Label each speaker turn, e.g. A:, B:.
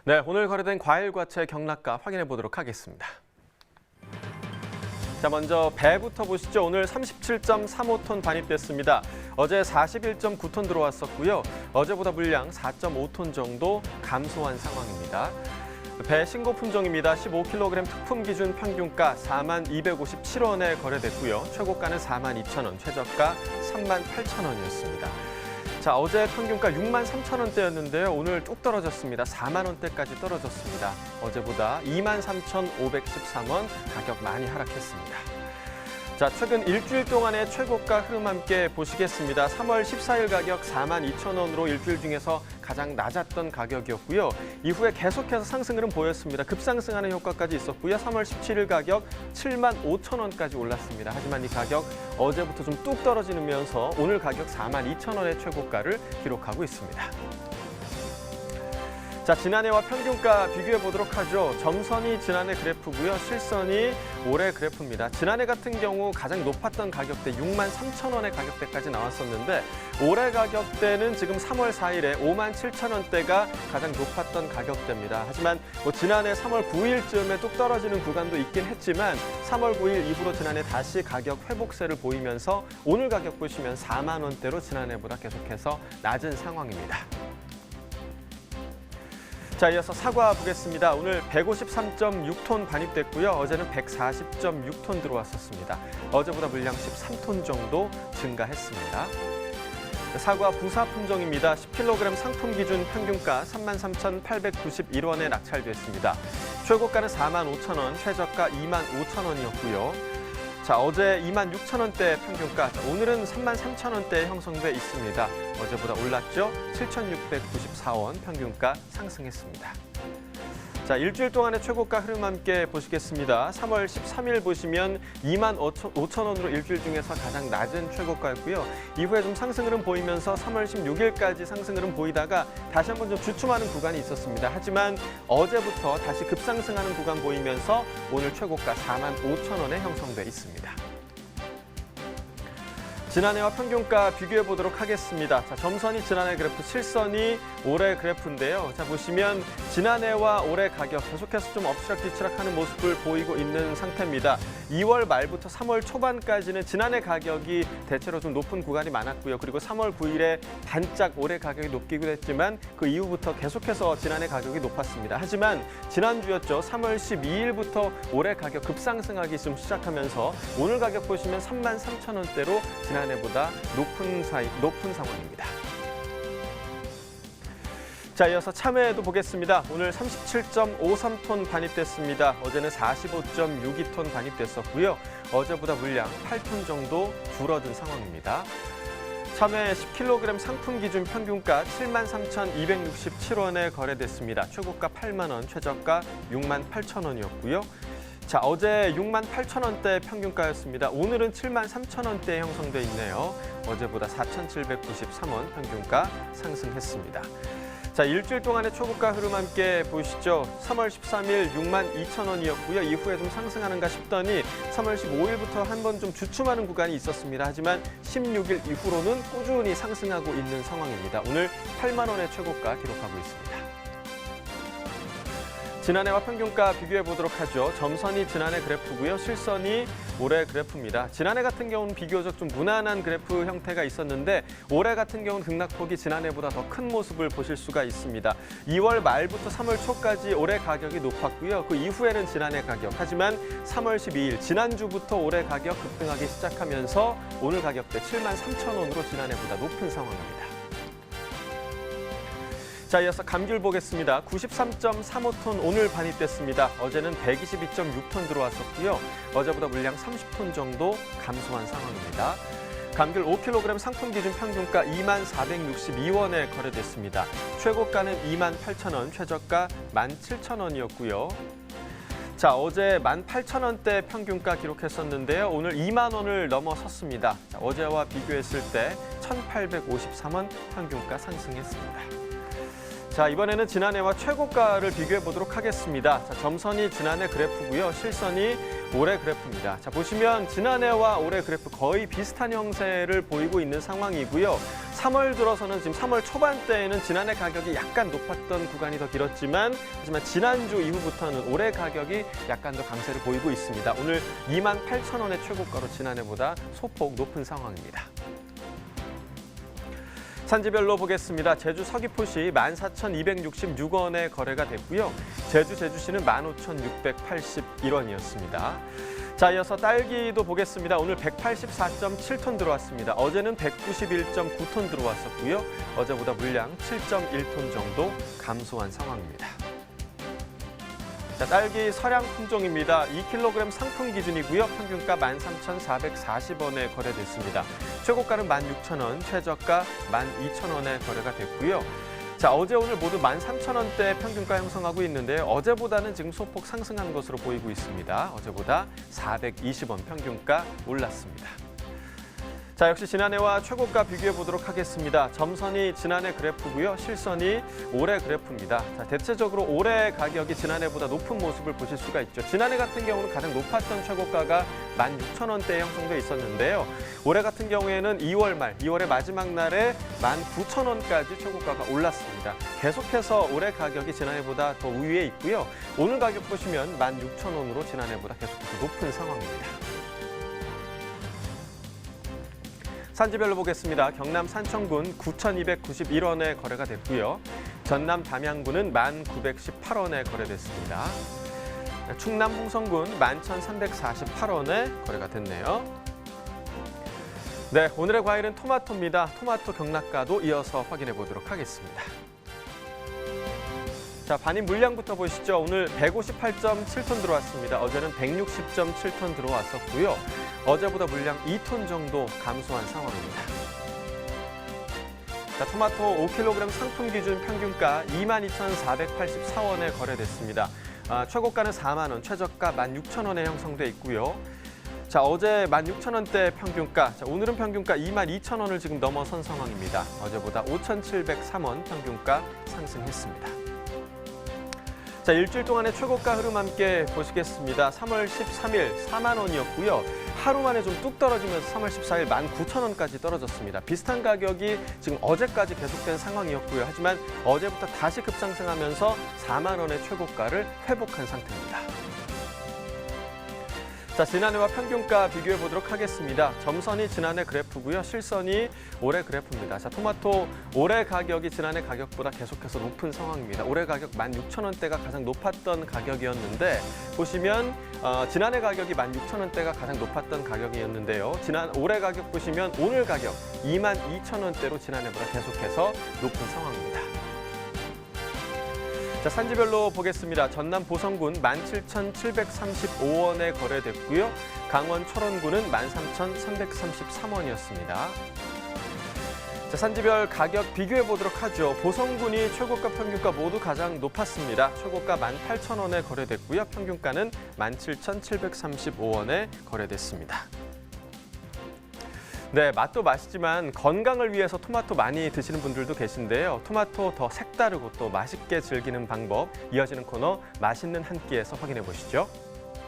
A: 네, 오늘 거래된 과일, 과채 경락가 확인해 보도록 하겠습니다. 자, 먼저 배부터 보시죠. 오늘 37.35톤 반입됐습니다. 어제 41.9톤 들어왔었고요. 어제보다 물량 4.5톤 정도 감소한 상황입니다. 배 신고 품종입니다. 15kg 특품 기준 평균가 4257원에 거래됐고요. 최고가는 42,000원, 최저가 38,000원이었습니다. 자, 어제 평균가 63,000원대였는데요. 오늘 뚝 떨어졌습니다. 4만 원대까지 떨어졌습니다. 어제보다 23,513원 가격 많이 하락했습니다. 자, 최근 일주일 동안의 최고가 흐름 함께 보시겠습니다. 3월 14일 가격 42,000원으로 일주일 중에서 가장 낮았던 가격이었고요. 이후에 계속해서 상승 흐름 보였습니다. 급상승하는 효과까지 있었고요. 3월 17일 가격 75,000원까지 올랐습니다. 하지만 이 가격 어제부터 좀 뚝 떨어지면서 오늘 가격 42,000원의 최고가를 기록하고 있습니다. 자, 지난해와 평균가 비교해 보도록 하죠. 점선이 지난해 그래프고요. 실선이 올해 그래프입니다. 지난해 같은 경우 가장 높았던 가격대 63,000원의 가격대까지 나왔었는데 올해 가격대는 지금 3월 4일에 57,000원대가 가장 높았던 가격대입니다. 하지만 지난해 3월 9일쯤에 뚝 떨어지는 구간도 있긴 했지만 3월 9일 이후로 지난해 다시 가격 회복세를 보이면서 오늘 가격 보시면 4만 원대로 지난해보다 계속해서 낮은 상황입니다. 자, 이어서 사과 보겠습니다. 오늘 153.6톤 반입됐고요. 어제는 140.6톤 들어왔었습니다. 어제보다 물량 13톤 정도 증가했습니다. 사과 부사 품종입니다. 10kg 상품 기준 평균가 33,891원에 낙찰됐습니다. 최고가는 45,000원, 최저가 25,000원이었고요. 자, 어제 26,000원대 평균가, 오늘은 33,000원대에 형성돼 있습니다. 어제보다 올랐죠? 7,694원 평균가 상승했습니다. 자, 일주일 동안의 최고가 흐름 함께 보시겠습니다. 3월 13일 보시면 25,000원으로 일주일 중에서 가장 낮은 최고가였고요. 이후에 좀 상승 흐름 보이면서 3월 16일까지 상승 흐름 보이다가 다시 한번 좀 주춤하는 구간이 있었습니다. 하지만 어제부터 다시 급상승하는 구간 보이면서 오늘 최고가 45,000원에 형성돼 있습니다. 지난해와 평균가 비교해 보도록 하겠습니다. 자, 점선이 지난해 그래프, 실선이 올해 그래프인데요. 자, 보시면 지난해와 올해 가격 계속해서 좀 엎치락뒤치락하는 모습을 보이고 있는 상태입니다. 2월 말부터 3월 초반까지는 지난해 가격이 대체로 좀 높은 구간이 많았고요. 그리고 3월 9일에 반짝 올해 가격이 높기도 했지만 그 이후부터 계속해서 지난해 가격이 높았습니다. 하지만 지난주였죠. 3월 12일부터 올해 가격 급상승하기 좀 시작하면서 오늘 가격 보시면 33,000원대로 지난해보다 높은 상황입니다. 자, 이어서 참외도 보겠습니다. 오늘 37.53톤 반입됐습니다. 어제는 45.62톤 반입됐었고요. 어제보다 물량 8톤 정도 줄어든 상황입니다. 참외 10kg 상품 기준 평균가 73,267원에 거래됐습니다. 최고가 8만 원, 최저가 68,000원이었고요. 자, 어제 68,000원대 평균가였습니다. 오늘은 73,000원대에 형성돼 있네요. 어제보다 4,793원 평균가 상승했습니다. 자, 일주일 동안의 초고가 흐름 함께 보시죠. 3월 13일 62,000원이었고요. 이후에 좀 상승하는가 싶더니 3월 15일부터 한번 좀 주춤하는 구간이 있었습니다. 하지만 16일 이후로는 꾸준히 상승하고 있는 상황입니다. 오늘 8만 원의 최고가 기록하고 있습니다. 지난해와 평균가 비교해 보도록 하죠. 점선이 지난해 그래프고요. 실선이 올해 그래프입니다. 지난해 같은 경우는 비교적 좀 무난한 그래프 형태가 있었는데 올해 같은 경우는 등락폭이 지난해보다 더 큰 모습을 보실 수가 있습니다. 2월 말부터 3월 초까지 올해 가격이 높았고요. 그 이후에는 지난해 가격. 하지만 3월 12일 지난주부터 올해 가격 급등하기 시작하면서 오늘 가격대 73,000원으로 지난해보다 높은 상황입니다. 자, 이어서 감귤 보겠습니다. 93.35톤 오늘 반입됐습니다. 어제는 122.6톤 들어왔었고요. 어제보다 물량 30톤 정도 감소한 상황입니다. 감귤 5kg 상품 기준 평균가 24,462원에 거래됐습니다. 최고가는 28,000원, 최저가 17,000원이었고요. 자, 어제 18,000원대 평균가 기록했었는데요. 오늘 2만 원을 넘어섰습니다. 자, 어제와 비교했을 때 1,853원 평균가 상승했습니다. 자, 이번에는 지난해와 최고가를 비교해 보도록 하겠습니다. 자, 점선이 지난해 그래프고요. 실선이 올해 그래프입니다. 자, 보시면 지난해와 올해 그래프 거의 비슷한 형세를 보이고 있는 상황이고요. 3월 들어서는 지금 3월 초반대에는 지난해 가격이 약간 높았던 구간이 더 길었지만 하지만 지난주 이후부터는 올해 가격이 약간 더 강세를 보이고 있습니다. 오늘 28,000원의 최고가로 지난해보다 소폭 높은 상황입니다. 산지별로 보겠습니다. 제주 서귀포시 14,266원에 거래가 됐고요. 제주시는 15,681원이었습니다. 자, 이어서 딸기도 보겠습니다. 오늘 184.7톤 들어왔습니다. 어제는 191.9톤 들어왔었고요. 어제보다 물량 7.1톤 정도 감소한 상황입니다. 자, 딸기 서량 품종입니다. 2kg 상품 기준이고요. 평균가 13,440원에 거래됐습니다. 최고가는 16,000원, 최저가 12,000원에 거래가 됐고요. 자, 어제 오늘 모두 13,000원대 평균가 형성하고 있는데요. 어제보다는 지금 소폭 상승한 것으로 보이고 있습니다. 어제보다 420원 평균가 올랐습니다. 자, 역시 지난해와 최고가 비교해 보도록 하겠습니다. 점선이 지난해 그래프고요. 실선이 올해 그래프입니다. 자, 대체적으로 올해 가격이 지난해보다 높은 모습을 보실 수가 있죠. 지난해 같은 경우는 가장 높았던 최고가가 16,000원대에 형성돼 있었는데요. 올해 같은 경우에는 2월의 마지막 날에 19,000원까지 최고가가 올랐습니다. 계속해서 올해 가격이 지난해보다 더 우위에 있고요. 오늘 가격 보시면 16,000원으로 지난해보다 계속해서 높은 상황입니다. 산지별로 보겠습니다. 경남 산청군 9,291원에 거래가 됐고요. 전남 담양군은 1,918원에 거래됐습니다. 충남 홍성군 11,348원에 거래가 됐네요. 네, 오늘의 과일은 토마토입니다. 토마토 경락가도 이어서 확인해 보도록 하겠습니다. 자, 반입 물량부터 보시죠. 오늘 158.7톤 들어왔습니다. 어제는 160.7톤 들어왔었고요. 어제보다 물량 2톤 정도 감소한 상황입니다. 자, 토마토 5kg 상품 기준 평균가 22,484원에 거래됐습니다. 최고가는 4만 원, 최저가 16,000원에 형성돼 있고요. 자, 어제 16,000원대 평균가, 자, 오늘은 평균가 22,000원을 지금 넘어선 상황입니다. 어제보다 5,703원 평균가 상승했습니다. 자, 일주일 동안의 최고가 흐름 함께 보시겠습니다. 3월 13일 4만 원이었고요. 하루 만에 좀 뚝 떨어지면서 3월 14일 19,000원까지 떨어졌습니다. 비슷한 가격이 지금 어제까지 계속된 상황이었고요. 하지만 어제부터 다시 급상승하면서 4만 원의 최고가를 회복한 상태입니다. 자, 지난해와 평균가 비교해 보도록 하겠습니다. 점선이 지난해 그래프고요. 실선이 올해 그래프입니다. 자, 토마토 올해 가격이 지난해 가격보다 계속해서 높은 상황입니다. 올해 가격 16,000원대가 가장 높았던 가격이었는데 보시면 지난해 가격이 16,000원대가 가장 높았던 가격이었는데요. 올해 가격 보시면 오늘 가격 22,000원대로 지난해보다 계속해서 높은 상황입니다. 자, 산지별로 보겠습니다. 전남 보성군 17,735원에 거래됐고요. 강원 철원군은 13,333원이었습니다. 자, 산지별 가격 비교해 보도록 하죠. 보성군이 최고가 평균가 모두 가장 높았습니다. 최고가 18,000원에 거래됐고요. 평균가는 17,735원에 거래됐습니다. 네, 맛도 맛이지만 건강을 위해서 토마토 많이 드시는 분들도 계신데요. 토마토 더 색다르고 또 맛있게 즐기는 방법, 이어지는 코너 맛있는 한 끼에서 확인해 보시죠.